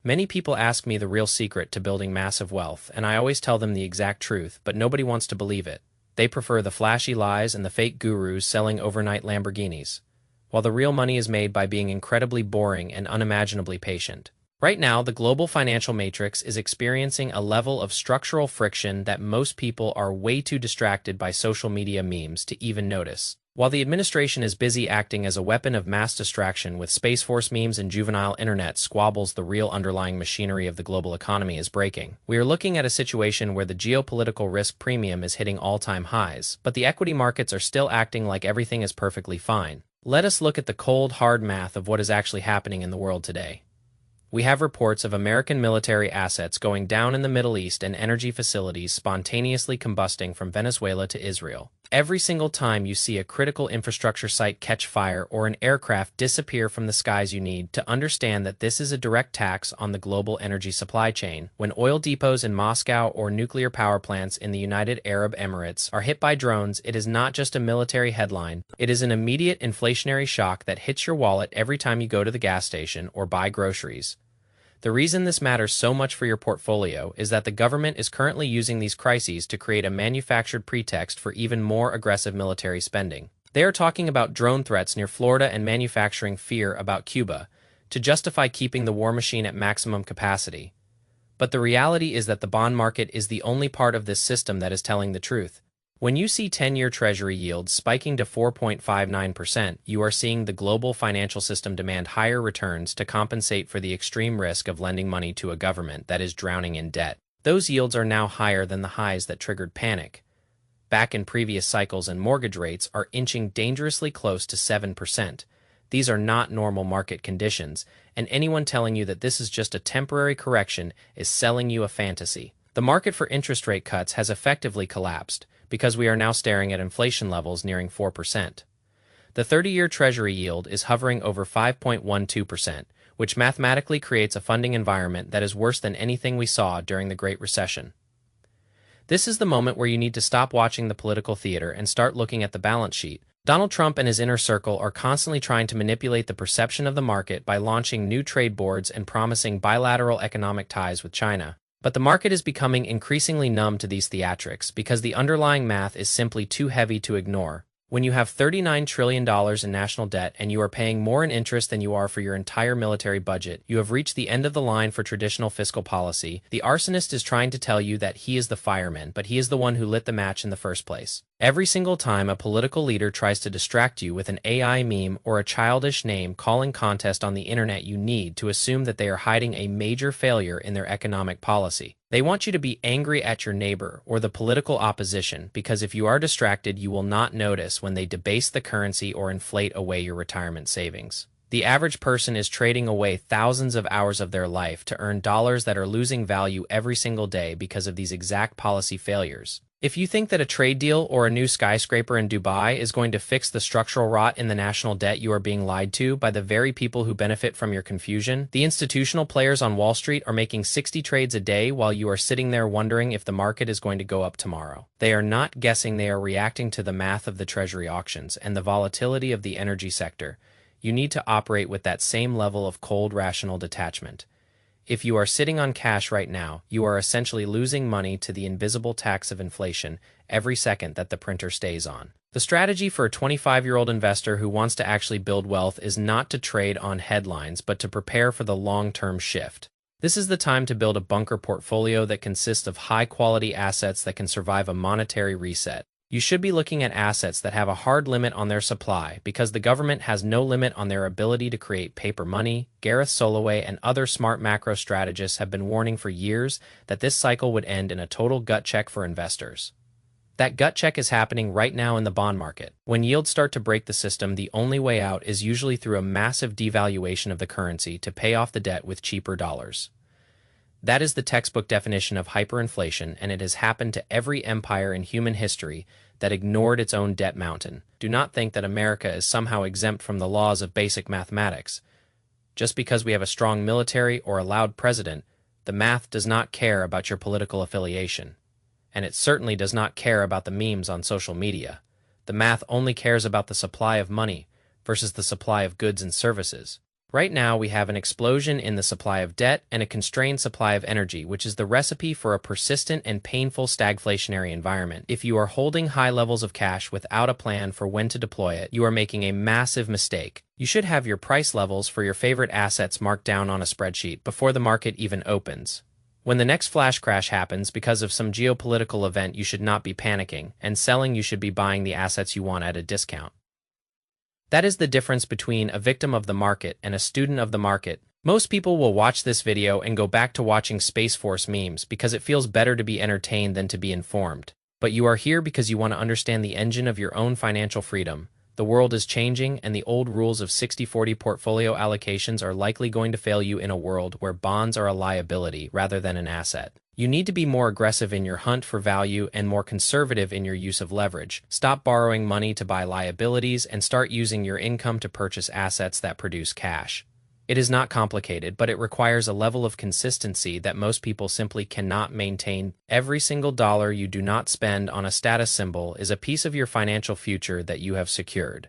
Many people ask me the real secret to building massive wealth, and I always tell them the exact truth, but nobody wants to believe it. They prefer the flashy lies and the fake gurus selling overnight Lamborghinis, while the real money is made by being incredibly boring and unimaginably patient. Right now, the global financial matrix is experiencing a level of structural friction that most people are way too distracted by social media memes to even notice. While the administration is busy acting as a weapon of mass distraction with Space Force memes and juvenile internet squabbles, the real underlying machinery of the global economy is breaking. We are looking at a situation where the geopolitical risk premium is hitting all-time highs, but the equity markets are still acting like everything is perfectly fine. Let us look at the cold, hard math of what is actually happening in the world today. We have reports of American military assets going down in the Middle East and energy facilities spontaneously combusting from Venezuela to Israel. Every single time you see a critical infrastructure site catch fire or an aircraft disappear from the skies, you need to understand that this is a direct tax on the global energy supply chain. When oil depots in Moscow or nuclear power plants in the United Arab Emirates are hit by drones, it is not just a military headline. It is an immediate inflationary shock that hits your wallet every time you go to the gas station or buy groceries. The reason this matters so much for your portfolio is that the government is currently using these crises to create a manufactured pretext for even more aggressive military spending. They are talking about drone threats near Florida and manufacturing fear about Cuba to justify keeping the war machine at maximum capacity. But the reality is that the bond market is the only part of this system that is telling the truth. When you see 10-year Treasury yields spiking to 4.59%, you are seeing the global financial system demand higher returns to compensate for the extreme risk of lending money to a government that is drowning in debt. Those yields are now higher than the highs that triggered panic back in previous cycles, and mortgage rates are inching dangerously close to 7%. These are not normal market conditions, and anyone telling you that this is just a temporary correction is selling you a fantasy. The market for interest rate cuts has effectively collapsed, because we are now staring at inflation levels nearing 4%. The 30-year Treasury yield is hovering over 5.12%, which mathematically creates a funding environment that is worse than anything we saw during the Great Recession. This is the moment where you need to stop watching the political theater and start looking at the balance sheet. Donald Trump and his inner circle are constantly trying to manipulate the perception of the market by launching new trade boards and promising bilateral economic ties with China. But the market is becoming increasingly numb to these theatrics because the underlying math is simply too heavy to ignore. When you have $39 trillion in national debt and you are paying more in interest than you are for your entire military budget, you have reached the end of the line for traditional fiscal policy. The arsonist is trying to tell you that he is the fireman, but he is the one who lit the match in the first place. Every single time a political leader tries to distract you with an AI meme or a childish name-calling contest on the internet, you need to assume that they are hiding a major failure in their economic policy. They want you to be angry at your neighbor or the political opposition, because if you are distracted, you will not notice when they debase the currency or inflate away your retirement savings. The average person is trading away thousands of hours of their life to earn dollars that are losing value every single day because of these exact policy failures. If you think that a trade deal or a new skyscraper in Dubai is going to fix the structural rot in the national debt, you are being lied to by the very people who benefit from your confusion. The institutional players on Wall Street are making 60 trades a day while you are sitting there wondering if the market is going to go up tomorrow. They are not guessing, they are reacting to the math of the Treasury auctions and the volatility of the energy sector. You need to operate with that same level of cold, rational detachment. If you are sitting on cash right now, you are essentially losing money to the invisible tax of inflation every second that the printer stays on. The strategy for a 25-year-old investor who wants to actually build wealth is not to trade on headlines, but to prepare for the long-term shift. This is the time to build a bunker portfolio that consists of high-quality assets that can survive a monetary reset. You should be looking at assets that have a hard limit on their supply, because the government has no limit on their ability to create paper money. Gareth Soloway and other smart macro strategists have been warning for years that this cycle would end in a total gut check for investors. That gut check is happening right now in the bond market. When yields start to break the system, the only way out is usually through a massive devaluation of the currency to pay off the debt with cheaper dollars. That is the textbook definition of hyperinflation, and it has happened to every empire in human history that ignored its own debt mountain. Do not think that America is somehow exempt from the laws of basic mathematics. Just because we have a strong military or a loud president, the math does not care about your political affiliation. And it certainly does not care about the memes on social media. The math only cares about the supply of money versus the supply of goods and services. Right now, we have an explosion in the supply of debt and a constrained supply of energy, which is the recipe for a persistent and painful stagflationary environment. If you are holding high levels of cash without a plan for when to deploy it, you are making a massive mistake. You should have your price levels for your favorite assets marked down on a spreadsheet before the market even opens. When the next flash crash happens because of some geopolitical event, you should not be panicking, and selling, you should be buying the assets you want at a discount. That is the difference between a victim of the market and a student of the market. Most people will watch this video and go back to watching Space Force memes because it feels better to be entertained than to be informed. But you are here because you want to understand the engine of your own financial freedom. The world is changing, and the old rules of 60-40 portfolio allocations are likely going to fail you in a world where bonds are a liability rather than an asset. You need to be more aggressive in your hunt for value and more conservative in your use of leverage. Stop borrowing money to buy liabilities and start using your income to purchase assets that produce cash. It is not complicated, but it requires a level of consistency that most people simply cannot maintain. Every single dollar you do not spend on a status symbol is a piece of your financial future that you have secured.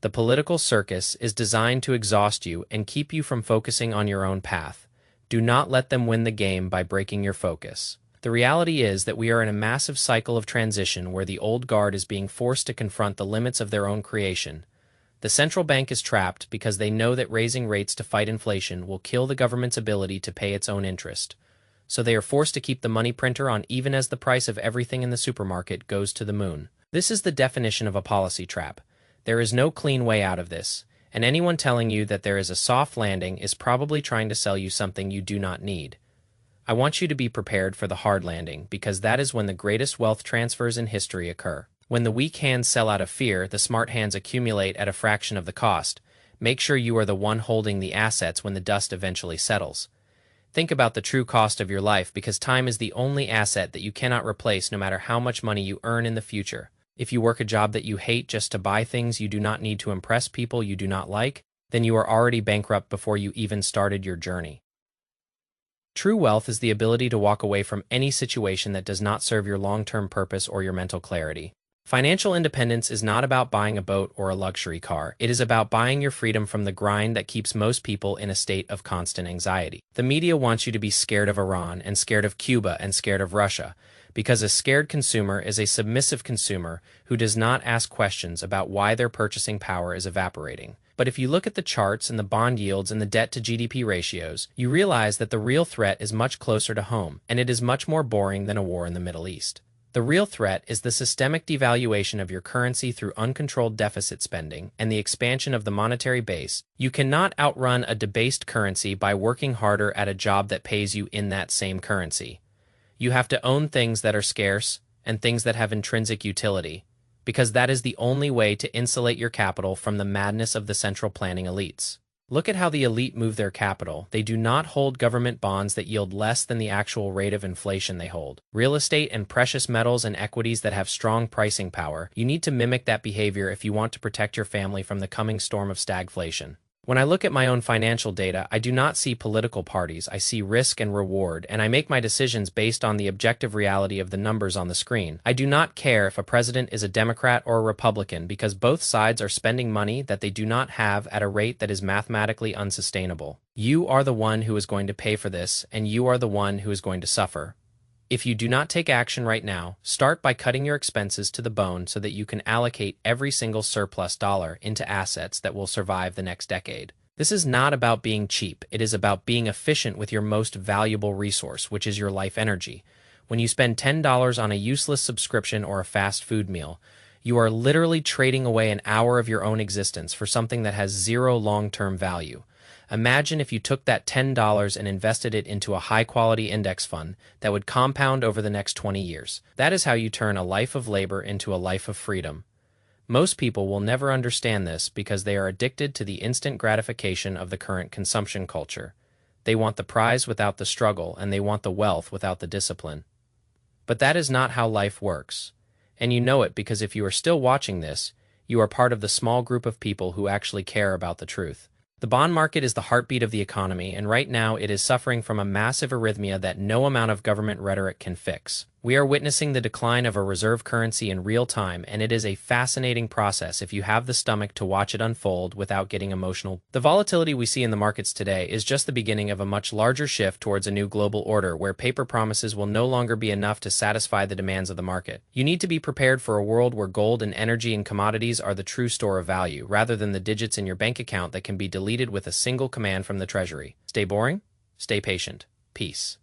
The political circus is designed to exhaust you and keep you from focusing on your own path. Do not let them win the game by breaking your focus. The reality is that we are in a massive cycle of transition where the old guard is being forced to confront the limits of their own creation. The central bank is trapped because they know that raising rates to fight inflation will kill the government's ability to pay its own interest. So they are forced to keep the money printer on even as the price of everything in the supermarket goes to the moon. This is the definition of a policy trap. There is no clean way out of this, and anyone telling you that there is a soft landing is probably trying to sell you something you do not need. I want you to be prepared for the hard landing because that is when the greatest wealth transfers in history occur. When the weak hands sell out of fear, the smart hands accumulate at a fraction of the cost. Make sure you are the one holding the assets when the dust eventually settles. Think about the true cost of your life because time is the only asset that you cannot replace no matter how much money you earn in the future. If you work a job that you hate just to buy things you do not need to impress people you do not like, then you are already bankrupt before you even started your journey. True wealth is the ability to walk away from any situation that does not serve your long-term purpose or your mental clarity. Financial independence is not about buying a boat or a luxury car. It is about buying your freedom from the grind that keeps most people in a state of constant anxiety. The media wants you to be scared of Iran and scared of Cuba and scared of Russia, because a scared consumer is a submissive consumer who does not ask questions about why their purchasing power is evaporating. But if you look at the charts and the bond yields and the debt-to-GDP ratios, you realize that the real threat is much closer to home, and it is much more boring than a war in the Middle East. The real threat is the systemic devaluation of your currency through uncontrolled deficit spending and the expansion of the monetary base. You cannot outrun a debased currency by working harder at a job that pays you in that same currency. You have to own things that are scarce and things that have intrinsic utility, because that is the only way to insulate your capital from the madness of the central planning elites. Look at how the elite move their capital. They do not hold government bonds that yield less than the actual rate of inflation they hold. Real estate and precious metals and equities that have strong pricing power. You need to mimic that behavior if you want to protect your family from the coming storm of stagflation. When I look at my own financial data, I do not see political parties. I see risk and reward, and I make my decisions based on the objective reality of the numbers on the screen. I do not care if a president is a Democrat or a Republican because both sides are spending money that they do not have at a rate that is mathematically unsustainable. You are the one who is going to pay for this, and you are the one who is going to suffer. If you do not take action right now, start by cutting your expenses to the bone so that you can allocate every single surplus dollar into assets that will survive the next decade. This is not about being cheap. It is about being efficient with your most valuable resource, which is your life energy. When you spend $10 on a useless subscription or a fast food meal, you are literally trading away an hour of your own existence for something that has zero long-term value. Imagine if you took that $10 and invested it into a high-quality index fund that would compound over the next 20 years. That is how you turn a life of labor into a life of freedom. Most people will never understand this because they are addicted to the instant gratification of the current consumption culture. They want the prize without the struggle, and they want the wealth without the discipline. But that is not how life works. And you know it because if you are still watching this, you are part of the small group of people who actually care about the truth. The bond market is the heartbeat of the economy, and right now it is suffering from a massive arrhythmia that no amount of government rhetoric can fix. We are witnessing the decline of a reserve currency in real time, and it is a fascinating process if you have the stomach to watch it unfold without getting emotional. The volatility we see in the markets today is just the beginning of a much larger shift towards a new global order where paper promises will no longer be enough to satisfy the demands of the market. You need to be prepared for a world where gold and energy and commodities are the true store of value, rather than the digits in your bank account that can be deleted with a single command from the Treasury. Stay boring, stay patient. Peace.